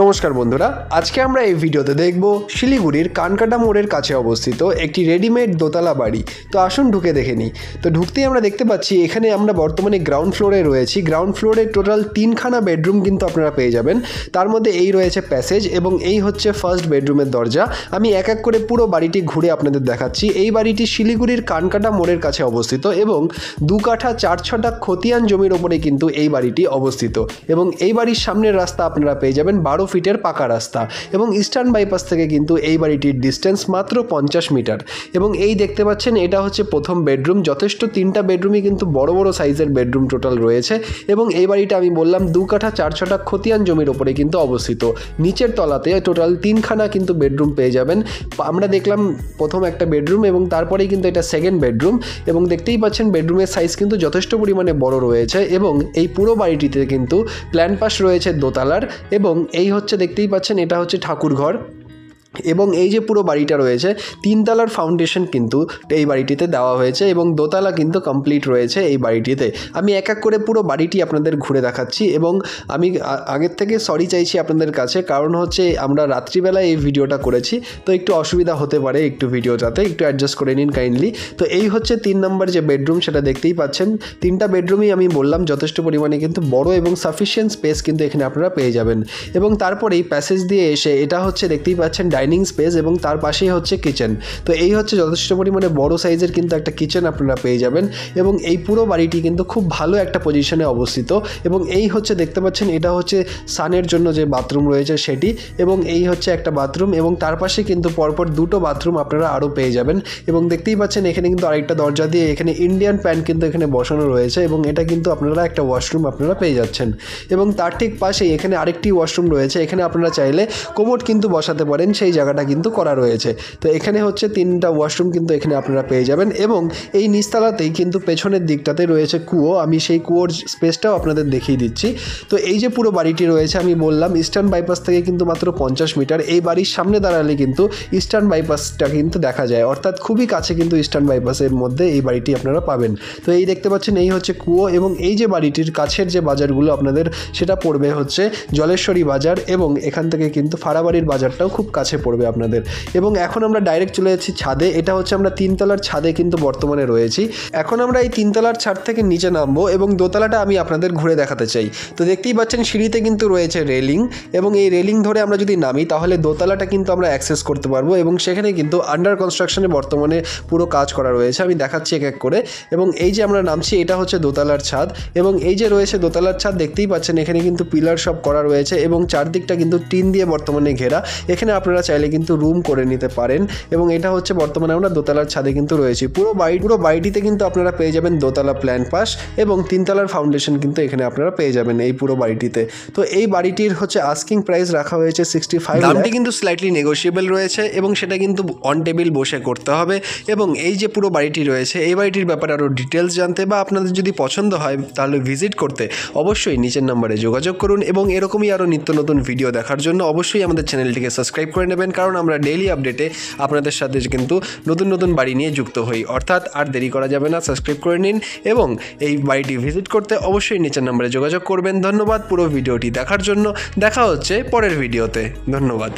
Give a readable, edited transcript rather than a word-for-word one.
নমস্কার বন্ধুরা, আজকে আমরা এই ভিডিওতে দেখব শিলিগুড়ির কানকাটা মোড়ের কাছে অবস্থিত একটি রেডিমেড দোতলা বাড়ি। তো আসুন ঢুকে দেখে নিই। তো ঢুকতেই আমরা দেখতে পাচ্ছি এখানে আমরা বর্তমানে গ্রাউন্ড ফ্লোরে রয়েছি। গ্রাউন্ড ফ্লোরে টোটাল 3খানা বেডরুম কিন্তু আপনারা পেয়ে যাবেন। তার মধ্যে এই রয়েছে প্যাসেজ এবং এই হচ্ছে ফার্স্ট বেডরুমের দরজা। আমি এক এক করে পুরো বাড়িটি ঘুরে আপনাদের দেখাচ্ছি। এই বাড়িটি শিলিগুড়ির কানকাটা মোড়ের কাছে অবস্থিত এবং 2 কাঠা 4-6টা খতিয়ান জমির ওপরে কিন্তু এই বাড়িটি অবস্থিত এবং এই বাড়ির সামনের রাস্তা আপনারা পেয়ে যাবেন 12 ফিটের পাকা রাস্তা এবং ইস্টার্ন বাইপাস থেকে কিন্তু এই বাড়িটির ডিস্টেন্স মাত্র 50 মিটার। এবং এই দেখতে পাচ্ছেন এটা হচ্ছে প্রথম বেডরুম। যথেষ্ট 3টা বেডরুমই কিন্তু বড় বড় সাইজের বেডরুম টোটাল রয়েছে এবং এই বাড়িটা আমি বললাম 2 কাঠা 4-6টা খতিয়ান জমির ওপরে কিন্তু অবস্থিত। নিচের তলাতে টোটাল 3খানা কিন্তু বেডরুম পেয়ে যাবেন। আমরা দেখলাম প্রথম একটা বেডরুম এবং তারপরেই কিন্তু এটা সেকেন্ড বেডরুম এবং দেখতেই পাচ্ছেন বেডরুমের সাইজ কিন্তু যথেষ্ট পরিমাণে বড় রয়েছে এবং এই পুরো বাড়িটিতে কিন্তু প্ল্যান পাস রয়েছে দোতলার এবং এই হচ্ছে দেখতেই পাচ্ছেন এটা হচ্ছে ঠাকুর ঘর এবং এই যে পুরো বাড়িটা রয়েছে 3 তলার ফাউন্ডেশন কিন্তু এই বাড়িটিতে দেওয়া হয়েছে এবং দোতলা কিন্তু কমপ্লিট রয়েছে এই বাড়িটিতে। আমি এক এক করে পুরো বাড়িটি আপনাদের ঘুরে দেখাচ্ছি এবং আমি আগের থেকে সরি চাইছি আপনাদের কাছে, কারণ হচ্ছে আমরা রাত্রিবেলায় এই ভিডিওটা করেছি, তো একটু অসুবিধা হতে পারে একটু ভিডিওটাতে, একটু অ্যাডজাস্ট করে নিন কাইন্ডলি। তো এই হচ্ছে 3 নম্বর যে বেডরুম, সেটা দেখতেই পাচ্ছেন। 3টা বেডরুমই আমি বললাম যথেষ্ট পরিমাণে কিন্তু বড় এবং সাফিসিয়েন্ট স্পেস কিন্তু এখানে আপনারা পেয়ে যাবেন। এবং তারপরে এই প্যাসেজ দিয়ে এসে এটা হচ্ছে দেখতেই পাচ্ছেন ডাইনিং স্পেস এবং তার পাশেই হচ্ছে কিচেন। তো এই হচ্ছে যথেষ্ট পরিমাণে বড় সাইজের কিন্তু একটা কিচেন আপনারা পেয়ে যাবেন এবং এই পুরো বাড়িটি কিন্তু খুব ভালো একটা পজিশনে অবস্থিত এবং এই হচ্ছে দেখতে পাচ্ছেন এটা হচ্ছে সানের জন্য যে বাথরুম রয়েছে সেটি এবং এই হচ্ছে একটা বাথরুম এবং তার পাশে কিন্তু পরপর 2টো বাথরুম আপনারা আরও পেয়ে যাবেন এবং দেখতেই পাচ্ছেন এখানে কিন্তু আরেকটা দরজা দিয়ে এখানে ইন্ডিয়ান প্যান্ট কিন্তু এখানে বসানো রয়েছে এবং এটা কিন্তু আপনারা একটা ওয়াশরুম আপনারা পেয়ে যাচ্ছেন এবং তার ঠিক পাশেই এখানে আরেকটি ওয়াশরুম রয়েছে। এখানে আপনারা চাইলে কোমোড কিন্তু বসাতে পারেন, সেই জায়গাটা কিন্তু করা রয়েছে। তো এখানে হচ্ছে 3টা ওয়াশরুম কিন্তু এখানে আপনারা পেয়ে যাবেন এবং এই নিচতলাতেই কিন্তু পেছনের দিকটাতে রয়েছে কুয়ো। আমি সেই কুয়োর স্পেসটাও আপনাদের দেখিয়ে দিচ্ছি। তো এই যে পুরো বাড়িটি রয়েছে আমি বললাম ইস্টার্ন বাইপাস থেকে কিন্তু মাত্র 50 মিটার। এই বাড়ির সামনে দাঁড়ালে কিন্তু ইস্টার্ন বাইপাসটা কিন্তু দেখা যায়, অর্থাৎ খুবই কাছে কিন্তু ইস্টার্ন বাইপাসের মধ্যে এই বাড়িটি আপনারা পাবেন। তো এই দেখতে পাচ্ছেন এই হচ্ছে কুয়ো এবং এই যে বাড়িটির কাছের যে বাজারগুলো আপনাদের সেটা পড়বে হচ্ছে জলেশ্বরী বাজার এবং এখান থেকে কিন্তু ফাড়াবাড়ির বাজারটাও খুব কাছে পড়বে আপনাদের। এবং এখন আমরা ডাইরেক্ট চলে যাচ্ছি ছাদে। এটা হচ্ছে আমরা 3 তলার ছাদে কিন্তু বর্তমানে রয়েছি। এখন আমরা এই 3 তলার ছাদ থেকে নিচে নামবো এবং দোতলাটা আমি আপনাদের ঘুরে দেখাতে চাই। তো দেখতেই পাচ্ছেন সিঁড়িতে কিন্তু রয়েছে রেলিং এবং এই রেলিং ধরে আমরা যদি নামি তাহলে দোতলাটা কিন্তু আমরা অ্যাক্সেস করতে পারবো এবং সেখানে কিন্তু আন্ডার কনস্ট্রাকশনে বর্তমানে পুরো কাজ করা রয়েছে। আমি দেখাচ্ছি এক এক করে এবং এই যে আমরা নামছি এটা হচ্ছে দোতলার ছাদ এবং এই যে রয়েছে দোতলার ছাদ দেখতেই পাচ্ছেন এখানে কিন্তু পিলার সব করা রয়েছে এবং চারদিকটা কিন্তু টিন দিয়ে বর্তমানে ঘেরা। এখানে আপনারা চাইলে কিন্তু রুম করে নিতে পারেন এবং এটা হচ্ছে বর্তমানে আমরা দোতলার ছাদে কিন্তু রয়েছি। পুরো বাড়িটিতে কিন্তু আপনারা পেয়ে যাবেন দোতলা প্ল্যান পাস এবং 3 তলার ফাউন্ডেশন কিন্তু এখানে আপনারা পেয়ে যাবেন এই পুরো বাড়িটিতে। তো এই বাড়িটির হচ্ছে আস্কিং প্রাইস রাখা হয়েছে 65 লাখ। দামটি কিন্তু স্লাইটলি নেগোশিয়েবল রয়েছে এবং সেটা কিন্তু অন টেবিল বসে করতে হবে। এবং এই যে পুরো বাড়িটি রয়েছে এই বাড়িটির ব্যাপারে আরও ডিটেলস জানতে বা আপনাদের যদি পছন্দ হয় তাহলে ভিজিট করতে অবশ্যই নিচের নাম্বারে যোগাযোগ করুন এবং এরকমই আরও নিত্য নতুন ভিডিও দেখার জন্য অবশ্যই আমাদের চ্যানেলটিকে সাবস্ক্রাইব করে নেবেন, কারণ আমরা ডেইলি আপডেটে আপনাদের সাথে কিন্তু নতুন নতুন বাড়ি নিয়ে যুক্ত হই। অর্থাৎ আর দেরি করা যাবে না, সাবস্ক্রাইব করে নিন এবং এই বাড়িটি ভিজিট করতে অবশ্যই নিচের নম্বরে যোগাযোগ করবেন। ধন্যবাদ পুরো ভিডিওটি দেখার জন্য। দেখা হচ্ছে পরের ভিডিওতে। ধন্যবাদ।